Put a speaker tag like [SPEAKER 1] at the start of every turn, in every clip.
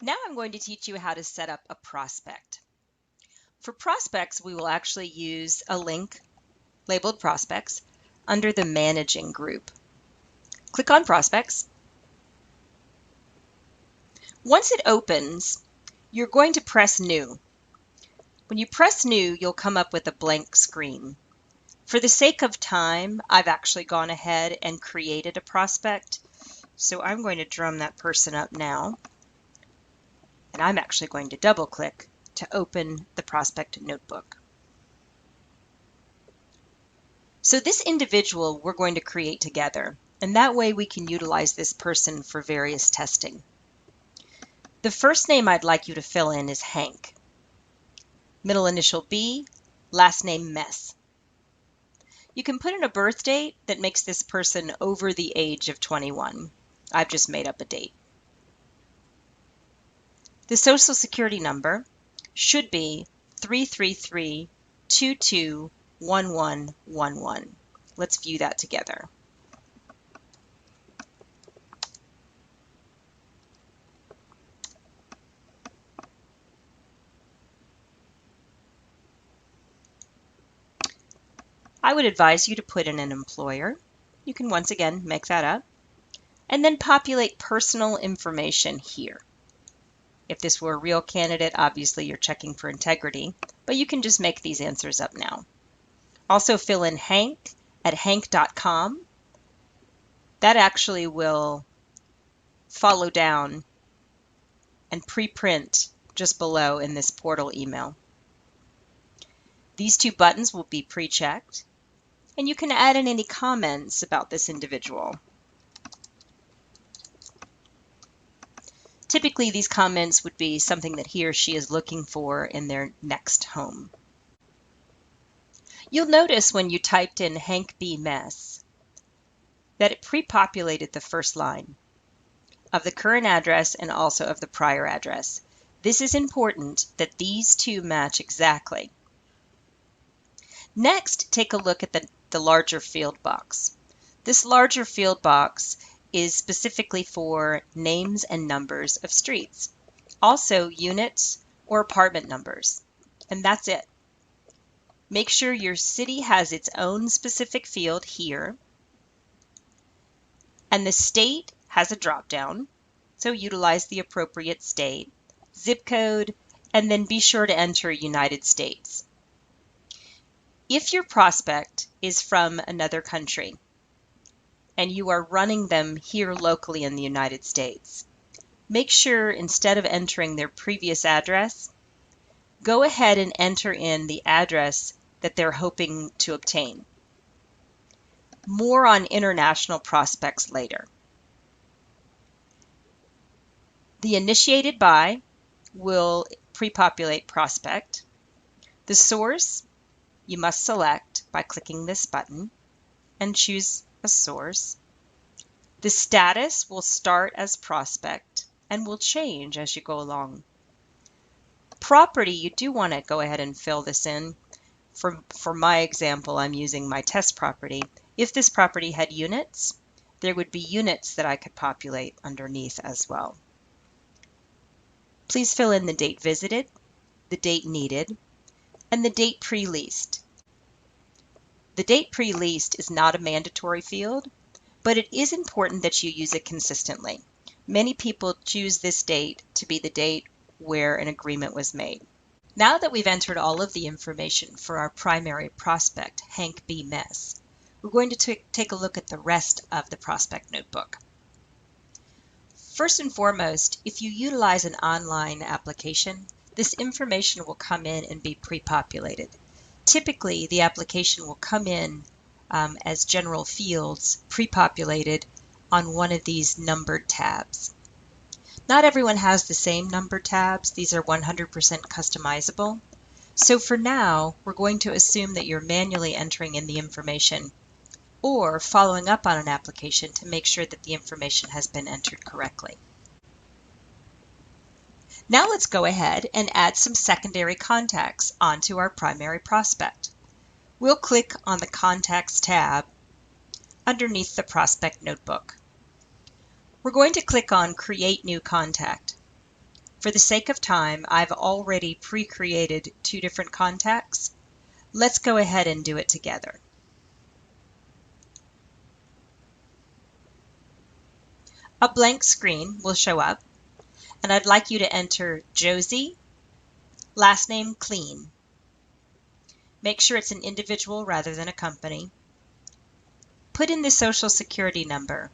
[SPEAKER 1] Now I'm going to teach you how to set up a prospect. For prospects, we will actually use a link labeled prospects under the managing group. Click on prospects. Once it opens, you're going to press new. When you press new, you'll come up with a blank screen. For the sake of time, I've actually gone ahead and created a prospect. So I'm going to drum that person up now. And I'm actually going to double click to open the prospect notebook. So this individual we're going to create together, and that way we can utilize this person for various testing. The first name I'd like you to fill in is Hank. Middle initial B, last name Mess. You can put in a birth date that makes this person over the age of 21. I've just made up a date. The social security number should be 333-221111. Let's view that together. I would advise you to put in an employer. You can once again make that up. And then populate personal information here. If this were a real candidate, obviously you're checking for integrity, but you can just make these answers up now. Also fill in Hank at hank.com. That actually will follow down and preprint just below in this portal email. These two buttons will be pre-checked, and you can add in any comments about this individual. Typically, these comments would be something that he or she is looking for in their next home. You'll notice when you typed in Hank B. Mess that it pre-populated the first line of the current address and also of the prior address. This is important that these two match exactly. Next, take a look at the larger field box. This larger field box is specifically for names and numbers of streets, also units or apartment numbers, and that's it. Make sure your city has its own specific field here, and the state has a drop-down, so utilize the appropriate state, zip code, and then be sure to enter United States. If your prospect is from another country, and you are running them here locally in the United States, make sure instead of entering their previous address, go ahead and enter in the address that they're hoping to obtain. More on international prospects later. The initiated by will pre-populate prospect. The source you must select by clicking this button and choose a source. The status will start as prospect and will change as you go along. Property, you do want to go ahead and fill this in. For my example, I'm using my test property. If this property had units, there would be units that I could populate underneath as well. Please fill in the date visited, the date needed, and the date pre-leased. The date pre-leased is not a mandatory field, but it is important that you use it consistently. Many people choose this date to be the date where an agreement was made. Now that we've entered all of the information for our primary prospect, Hank B. Mess, we're going to take a look at the rest of the prospect notebook. First and foremost, if you utilize an online application, this information will come in and be pre-populated. Typically, the application will come in as general fields pre-populated on one of these numbered tabs. Not everyone has the same numbered tabs. These are 100% customizable. So for now, we're going to assume that you're manually entering in the information or following up on an application to make sure that the information has been entered correctly. Now let's go ahead and add some secondary contacts onto our primary prospect. We'll click on the Contacts tab underneath the Prospect Notebook. We're going to click on Create New Contact. For the sake of time, I've already pre-created 2 different contacts. Let's go ahead and do it together. A blank screen will show up, and I'd like you to enter Josie, last name Clean. Make sure it's an individual rather than a company. Put in the Social Security number,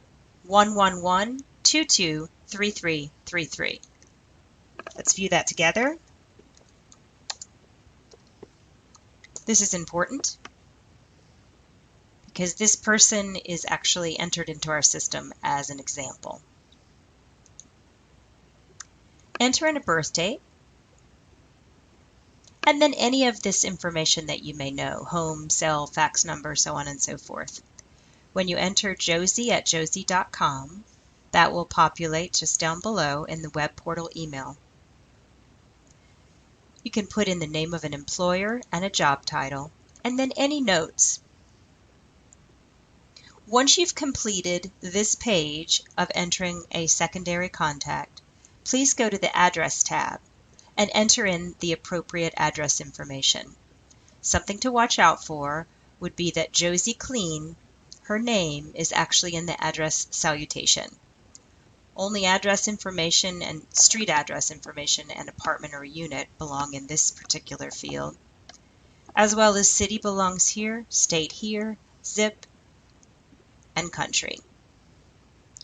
[SPEAKER 1] 111-223333. Let's view that together. This is important because this person is actually entered into our system as an example. Enter in a birth date, and then any of this information that you may know, home, cell, fax number, so on and so forth. When you enter Josie at josie.com, that will populate just down below in the web portal email. You can put in the name of an employer and a job title, and then any notes. Once you've completed this page of entering a secondary contact, please go to the Address tab and enter in the appropriate address information. Something to watch out for would be that Josie Clean, her name, is actually in the address salutation. Only address information and street address information and apartment or unit belong in this particular field, as well as city belongs here, state here, zip, and country.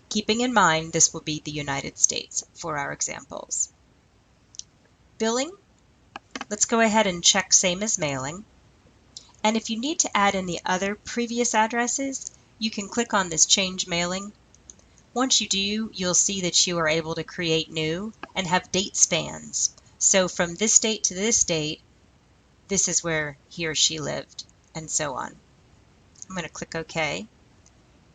[SPEAKER 1] Keeping in mind this will be the United States for our examples. Billing, let's go ahead and check same as mailing. And if you need to add in the other previous addresses, you can click on this Change Mailing. Once you do, you'll see that you are able to create new and have date spans. So from this date to this date, this is where he or she lived, and so on. I'm going to click OK.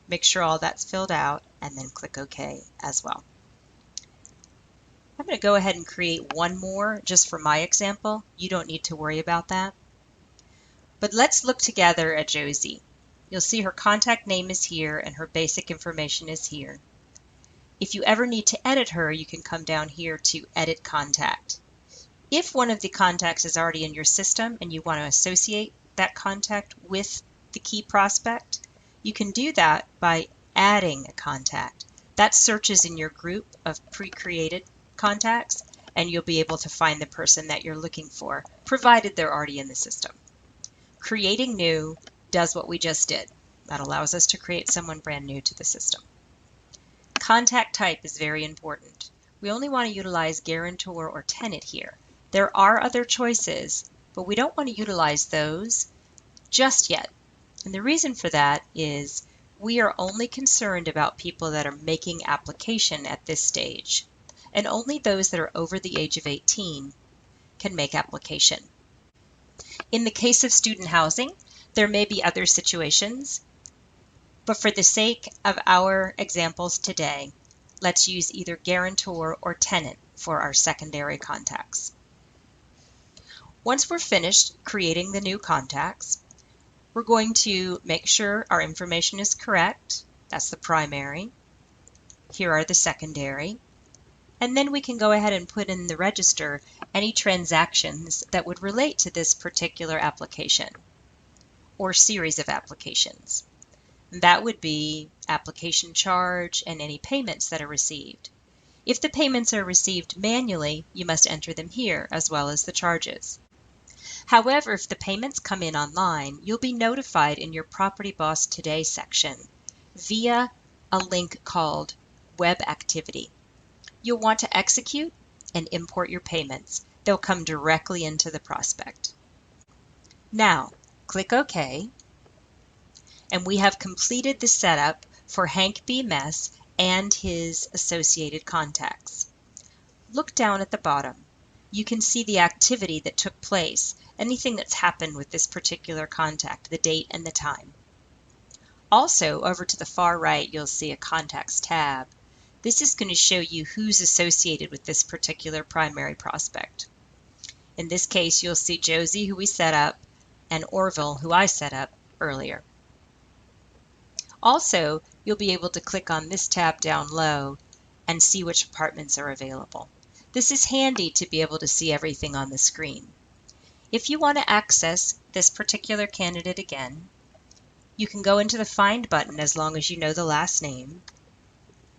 [SPEAKER 1] Make sure all that's filled out, and then click OK as well. I'm going to go ahead and create one more just for my example. You don't need to worry about that. But let's look together at Josie. You'll see her contact name is here and her basic information is here. If you ever need to edit her, you can come down here to Edit Contact. If one of the contacts is already in your system and you want to associate that contact with the key prospect, you can do that by adding a contact. That searches in your group of pre-created contacts, and you'll be able to find the person that you're looking for, provided they're already in the system. Creating new does what we just did. That allows us to create someone brand new to the system. Contact type is very important. We only want to utilize guarantor or tenant here. There are other choices, but we don't want to utilize those just yet. And the reason for that is we are only concerned about people that are making application at this stage, and only those that are over the age of 18 can make application. In the case of student housing, there may be other situations, but for the sake of our examples today, let's use either guarantor or tenant for our secondary contacts. Once we're finished creating the new contacts, we're going to make sure our information is correct. That's the primary. Here are the secondary. And then we can go ahead and put in the register any transactions that would relate to this particular application or series of applications. That would be application charge and any payments that are received. If the payments are received manually, you must enter them here as well as the charges. However, if the payments come in online, you'll be notified in your PropertyBoss Today section via a link called Web Activity. You'll want to execute and import your payments. They'll come directly into the prospect. Now, click OK, and we have completed the setup for Hank B. Mess and his associated contacts. Look down at the bottom. You can see the activity that took place, anything that's happened with this particular contact, the date and the time. Also, over to the far right, you'll see a Contacts tab. This is going to show you who's associated with this particular primary prospect. In this case, you'll see Josie, who we set up, and Orville, who I set up earlier. Also, you'll be able to click on this tab down low and see which apartments are available. This is handy to be able to see everything on the screen. If you want to access this particular candidate again, you can go into the Find button as long as you know the last name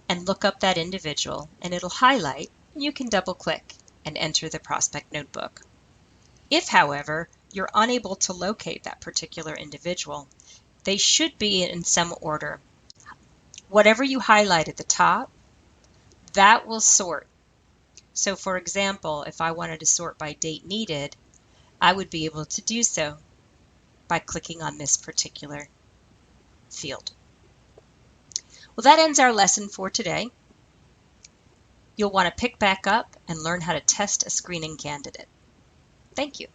[SPEAKER 1] and look up that individual, and it'll highlight, and you can double-click and enter the prospect notebook. If, however, you're unable to locate that particular individual, they should be in some order. Whatever you highlight at the top, that will sort. So for example, if I wanted to sort by date needed, I would be able to do so by clicking on this particular field. Well, that ends our lesson for today. You'll want to pick back up and learn how to test a screening candidate. Thank you.